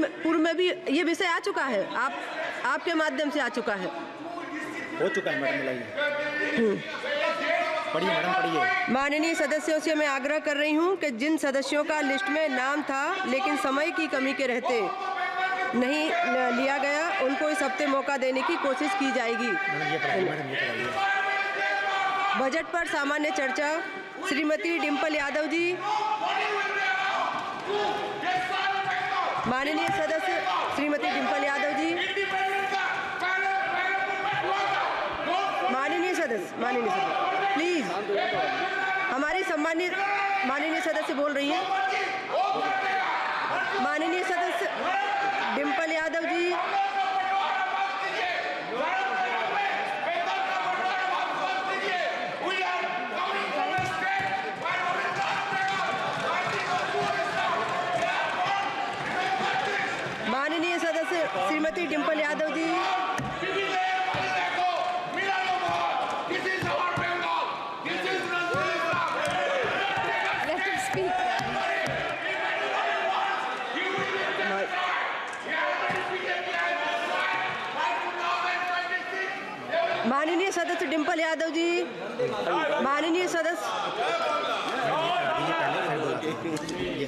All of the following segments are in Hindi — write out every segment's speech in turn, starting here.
पूर्व में भी ये विषय आ चुका है, आपके माध्यम से आ चुका है। हो चुका है मैडम, मिलाइए। पढ़िए मैडम, पढ़िए। माननीय सदस्यों से मैं आग्रह कर रही हूं कि जिन सदस्यों का लिस्ट में नाम था लेकिन समय की कमी के रहते नहीं लिया गया, उनको इस हफ्ते मौका देने की कोशिश की जाएगी। बजट पर सामान्य चर्चा, श्रीमती डिम्पल यादव जी। माननीय सदस्य श्रीमती डिम्पल यादव जी। माननीय सदस्य प्लीज, हमारी सम्मानित माननीय सदस्य बोल रही हैं। माननीय सदस्य डिम्पल यादव जी। माननीय सदस्य श्रीमती डिम्पल यादव जी। माननीय सदस्य डिम्पल यादव जी। माननीय सदस्य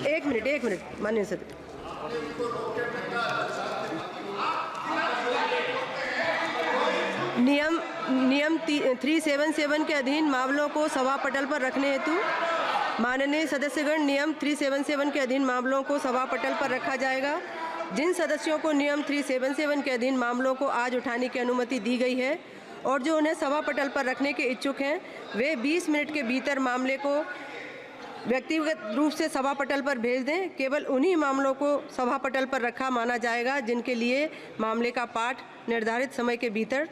एक मिनट माननीय सदस्य। नियम 377 के अधीन मामलों को सभा पटल पर रखने हेतु माननीय सदस्यगण, नियम 377 के अधीन मामलों को सभा पटल पर रखा जाएगा। जिन सदस्यों को नियम 377 के अधीन मामलों को आज उठाने की अनुमति दी गई है और जो उन्हें सभा पटल पर रखने के इच्छुक हैं, वे 20 मिनट के भीतर मामले को व्यक्तिगत रूप से सभा पटल पर भेज दें। केवल उन्हीं मामलों को सभा पटल पर रखा माना जाएगा जिनके लिए मामले का पाठ निर्धारित समय के भीतर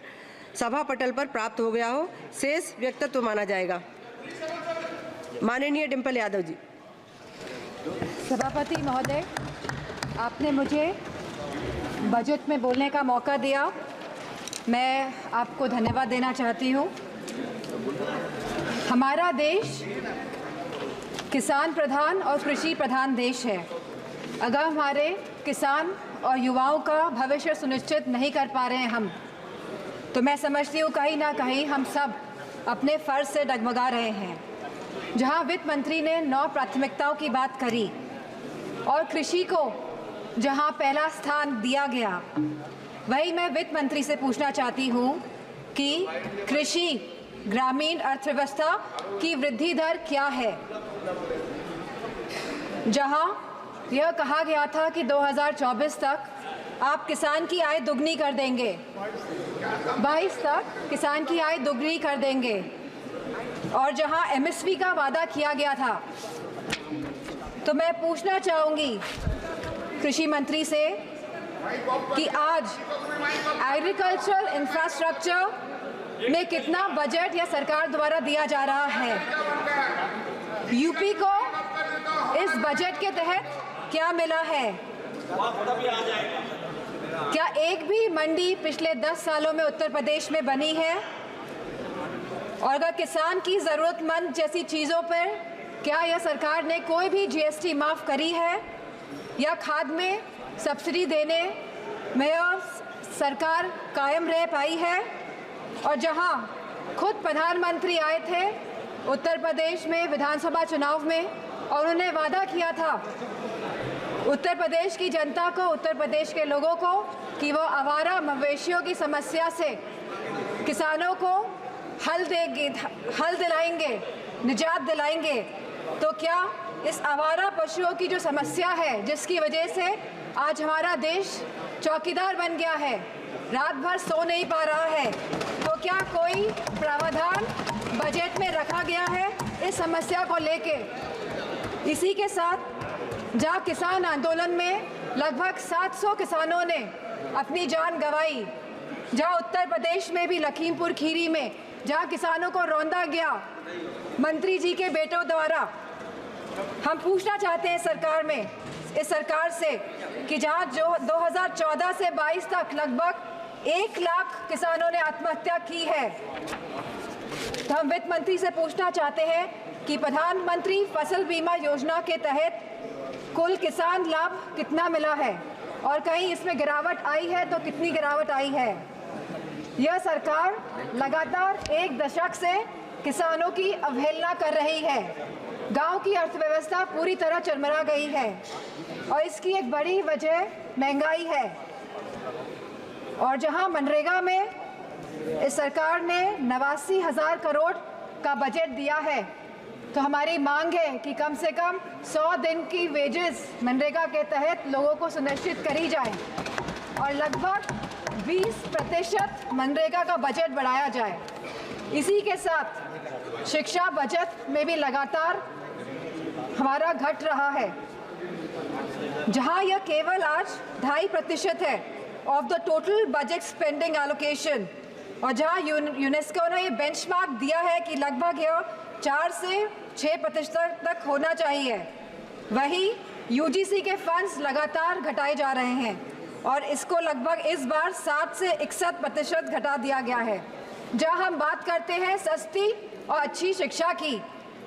सभा पटल पर प्राप्त हो गया हो, शेष व्यक्तित्व माना जाएगा। माननीय डिम्पल यादव जी। सभापति महोदय, आपने मुझे बजट में बोलने का मौका दिया, मैं आपको धन्यवाद देना चाहती हूँ। हमारा देश किसान प्रधान और कृषि प्रधान देश है। अगर हमारे किसान और युवाओं का भविष्य सुनिश्चित नहीं कर पा रहे हैं हम, तो मैं समझती हूँ कहीं ना कहीं हम सब अपने फ़र्ज से डगमगा रहे हैं। जहाँ वित्त मंत्री ने 9 प्राथमिकताओं की बात करी और कृषि को जहाँ पहला स्थान दिया गया, वही मैं वित्त मंत्री से पूछना चाहती हूँ कि कृषि ग्रामीण अर्थव्यवस्था की वृद्धि दर क्या है। जहाँ यह कहा गया था कि 2024 तक आप किसान की आय दुगनी कर देंगे, 22 तक किसान की आय दुगनी कर देंगे, और जहाँ एमएसपी का वादा किया गया था, तो मैं पूछना चाहूँगी कृषि मंत्री से कि आज एग्रीकल्चरल इंफ्रास्ट्रक्चर में कितना बजट या सरकार द्वारा दिया जा रहा है। यूपी को इस बजट के तहत क्या मिला है? क्या एक भी मंडी पिछले 10 सालों में उत्तर प्रदेश में बनी है? और अगर किसान की ज़रूरतमंद जैसी चीज़ों पर क्या यह सरकार ने कोई भी जीएसटी माफ़ करी है या खाद में सब्सिडी देने में सरकार कायम रह पाई है? और जहां खुद प्रधानमंत्री आए थे उत्तर प्रदेश में विधानसभा चुनाव में और उन्होंने वादा किया था उत्तर प्रदेश की जनता को, उत्तर प्रदेश के लोगों को, कि वो आवारा मवेशियों की समस्या से किसानों को हल दिलाएंगे, निजात दिलाएंगे, तो क्या इस आवारा पशुओं की जो समस्या है जिसकी वजह से आज हमारा देश चौकीदार बन गया है, रात भर सो नहीं पा रहा है, तो क्या कोई प्रावधान बजट में रखा गया है इस समस्या को लेके? इसी के साथ जहाँ किसान आंदोलन में लगभग 700 किसानों ने अपनी जान गंवाई, जहाँ उत्तर प्रदेश में भी लखीमपुर खीरी में जहाँ किसानों को रौंदा गया मंत्री जी के बेटों द्वारा, हम पूछना चाहते हैं इस सरकार से कि जहाँ जो 2014 से 22 तक लगभग 1 लाख किसानों ने आत्महत्या की है, तो हम वित्त मंत्री से पूछना चाहते हैं कि प्रधानमंत्री फसल बीमा योजना के तहत कुल किसान लाभ कितना मिला है? और कहीं इसमें गिरावट आई है तो कितनी गिरावट आई है। यह सरकार लगातार एक दशक से किसानों की अवहेलना कर रही है। गांव की अर्थव्यवस्था पूरी तरह चरमरा गई है और इसकी एक बड़ी वजह महंगाई है। और जहां मनरेगा में इस सरकार ने 89,000 करोड़ का बजट दिया है, तो हमारी मांग है कि कम से कम 100 दिन की वेजेस मनरेगा के तहत लोगों को सुनिश्चित करी जाए और लगभग 20% मनरेगा का बजट बढ़ाया जाए। इसी के साथ शिक्षा बजट में भी लगातार हमारा घट रहा है, जहां यह केवल आज 2.5% है of the total budget spending allocation, और जहां यूनेस्को ने ये बेंचमार्क दिया है कि लगभग यह 4 से 6% तक होना चाहिए, वही यूजीसी के फंड्स लगातार घटाए जा रहे हैं और इसको लगभग इस बार 7 से 61% घटा दिया गया है। जहां हम बात करते हैं सस्ती और अच्छी शिक्षा की,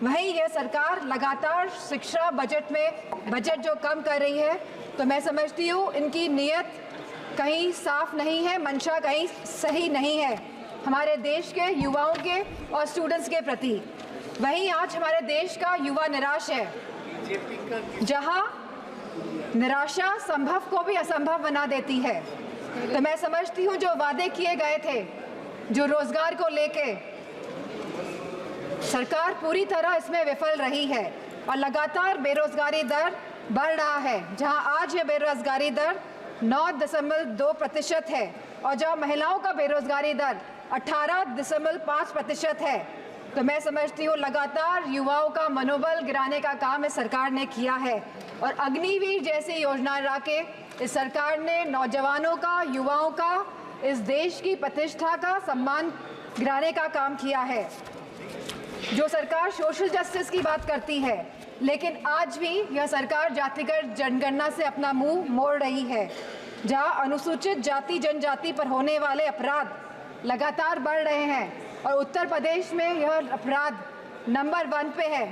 वहीं यह सरकार लगातार शिक्षा बजट में बजट जो कम कर रही है, तो मैं समझती हूँ इनकी नीयत कहीं साफ नहीं है, मंशा कहीं सही नहीं है हमारे देश के युवाओं के और स्टूडेंट्स के प्रति। वहीं आज हमारे देश का युवा निराश है, जहां निराशा संभव को भी असंभव बना देती है। तो मैं समझती हूँ जो वादे किए गए थे, जो रोजगार को लेके, सरकार पूरी तरह इसमें विफल रही है और लगातार बेरोजगारी दर बढ़ रहा है। जहां आज ये बेरोजगारी दर 9.2% है और जहां महिलाओं का बेरोजगारी दर 18.5% है, तो मैं समझती हूँ लगातार युवाओं का मनोबल गिराने का काम इस सरकार ने किया है। और अग्निवीर जैसी योजना ला के इस सरकार ने नौजवानों का, युवाओं का, इस देश की प्रतिष्ठा का, सम्मान गिराने का काम किया है। जो सरकार सोशल जस्टिस की बात करती है, लेकिन आज भी यह सरकार जातिगत जनगणना से अपना मुंह मोड़ रही है, जहां अनुसूचित जाति जनजाति पर होने वाले अपराध लगातार बढ़ रहे हैं और उत्तर प्रदेश में यह अपराध नंबर 1 पे है।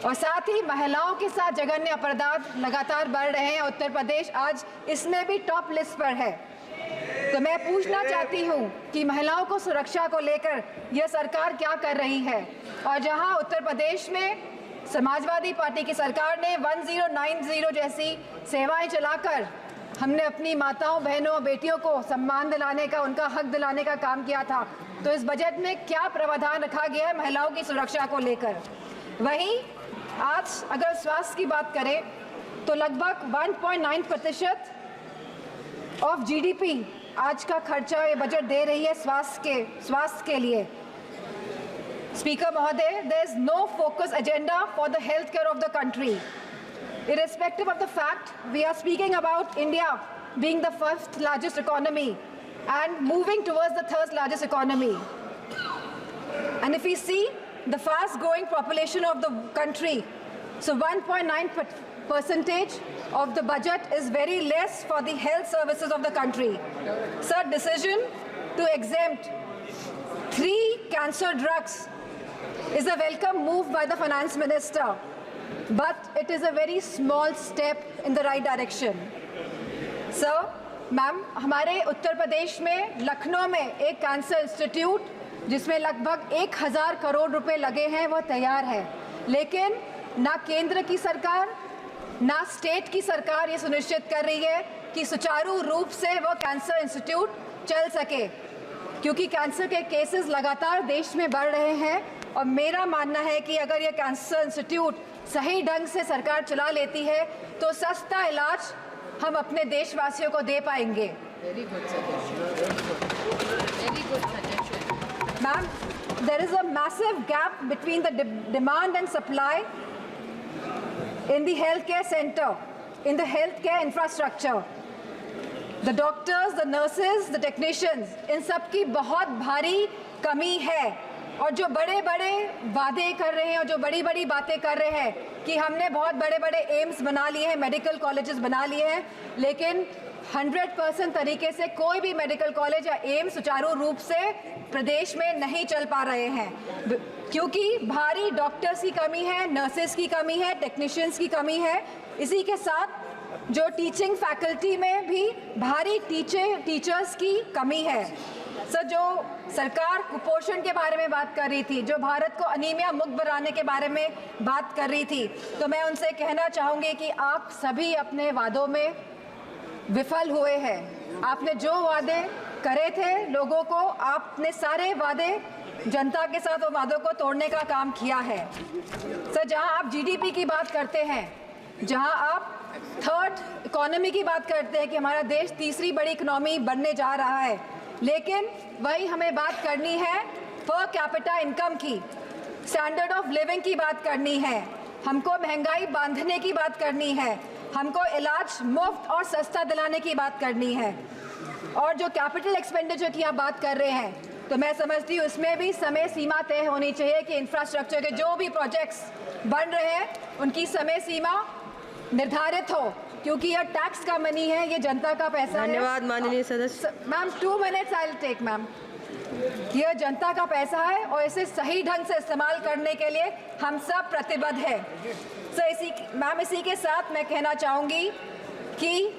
और साथ ही महिलाओं के साथ जघन्य अपराध लगातार बढ़ रहे हैं। उत्तर प्रदेश आज इसमें भी टॉप लिस्ट पर है। तो मैं पूछना चाहती हूँ कि महिलाओं को सुरक्षा को लेकर यह सरकार क्या कर रही है। और जहां उत्तर प्रदेश में समाजवादी पार्टी की सरकार ने 1090 जैसी सेवाएं चलाकर हमने अपनी माताओं, बहनों और बेटियों को सम्मान दिलाने का, उनका हक दिलाने का काम किया था, तो इस बजट में क्या प्रावधान रखा गया है महिलाओं की सुरक्षा को लेकर। वहीं आज अगर स्वास्थ्य की बात करें तो लगभग 1.9% ऑफ जीडीपी आज का खर्चा ये बजट दे रही है स्वास्थ्य के लिए। Speaker Mahoday, there is no focus agenda for the healthcare of the country. Irrespective of the fact, we are speaking about India being the 1st largest economy and moving towards the 3rd largest economy. And if we see the fast growing population of the country, so 1.9% of the budget is very less for the health services of the country. Sir, decision to exempt 3 cancer drugs is a welcome move by the finance minister, but it is a very small step in the right direction. Sir, ma'am, हमारे उत्तर प्रदेश में लखनऊ में एक कैंसर इंस्टीट्यूट जिसमें लगभग 1,000 करोड़ रुपए लगे हैं, वो तैयार है, लेकिन ना केंद्र की सरकार ना स्टेट की सरकार ये सुनिश्चित कर रही है कि सुचारू रूप से वो कैंसर इंस्टीट्यूट चल सके, क्योंकि कैंसर के केसेस लगातार देश में बढ़ रहे हैं। और मेरा मानना है कि अगर ये कैंसर इंस्टीट्यूट सही ढंग से सरकार चला लेती है तो सस्ता इलाज हम अपने देशवासियों को दे पाएंगे। Very good suggestion. Very good suggestion. Ma'am, there is a massive gap between the demand and supply in the healthcare center, in the healthcare infrastructure. The doctors, the nurses, the technicians, इन सब की बहुत भारी कमी है। और जो बड़े बड़े वादे कर रहे हैं और जो बड़ी बड़ी बातें कर रहे हैं कि हमने बहुत बड़े बड़े एम्स बना लिए हैं, मेडिकल कॉलेजेस बना लिए हैं, लेकिन 100% तरीके से कोई भी मेडिकल कॉलेज या एम्स सुचारू रूप से प्रदेश में नहीं चल पा रहे हैं, क्योंकि भारी डॉक्टर्स की कमी है, नर्सेस की कमी है, टेक्नीशियंस की कमी है। इसी के साथ जो टीचिंग फैकल्टी में भी भारी टीचर्स की कमी है। सर, जो सरकार कुपोषण के बारे में बात कर रही थी, जो भारत को अनीमिया मुक्त बनाने के बारे में बात कर रही थी, तो मैं उनसे कहना चाहूँगी कि आप सभी अपने वादों में विफल हुए हैं। आपने जो वादे करे थे लोगों को, आपने सारे वादे जनता के साथ वो वादों को तोड़ने का काम किया है। सर, जहां आप जीडीपी की बात करते हैं, जहां आप थर्ड इकोनॉमी की बात करते हैं कि हमारा देश तीसरी बड़ी इकोनॉमी बनने जा रहा है, लेकिन वही हमें बात करनी है पर कैपिटा इनकम की, स्टैंडर्ड ऑफ लिविंग की बात करनी है, हमको महंगाई बांधने की बात करनी है, हमको इलाज मुफ्त और सस्ता दिलाने की बात करनी है। और जो कैपिटल एक्सपेंडिचर की आप बात कर रहे हैं, तो मैं समझती हूँ इसमें भी समय सीमा तय होनी चाहिए कि इंफ्रास्ट्रक्चर के जो भी प्रोजेक्ट्स बन रहे हैं उनकी समय सीमा निर्धारित हो, क्योंकि यह टैक्स का मनी है, ये जनता का पैसा है। धन्यवाद माननीय सदस्य। Ma'am 2 minutes I will take ma'am. यह जनता का पैसा है और इसे सही ढंग से इस्तेमाल करने के लिए हम सब प्रतिबद्ध है। सर, इसी के साथ मैं कहना चाहूँगी कि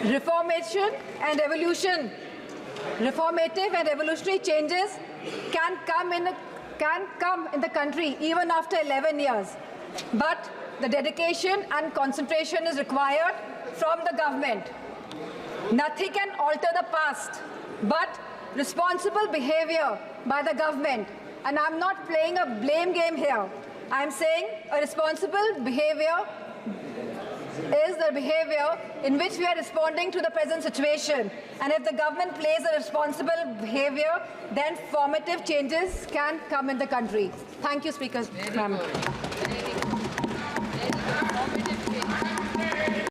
reformative and revolutionary changes can come in the country even after 11 years, but the dedication and concentration is required from the government. Nothing can alter the past but responsible behavior by the government, and I'm not playing a blame game here. I'm saying a responsible behavior is the behavior in which we are responding to the present situation, and if the government plays a responsible behavior, then formative changes can come in the country. Thank you, Speaker. Very good.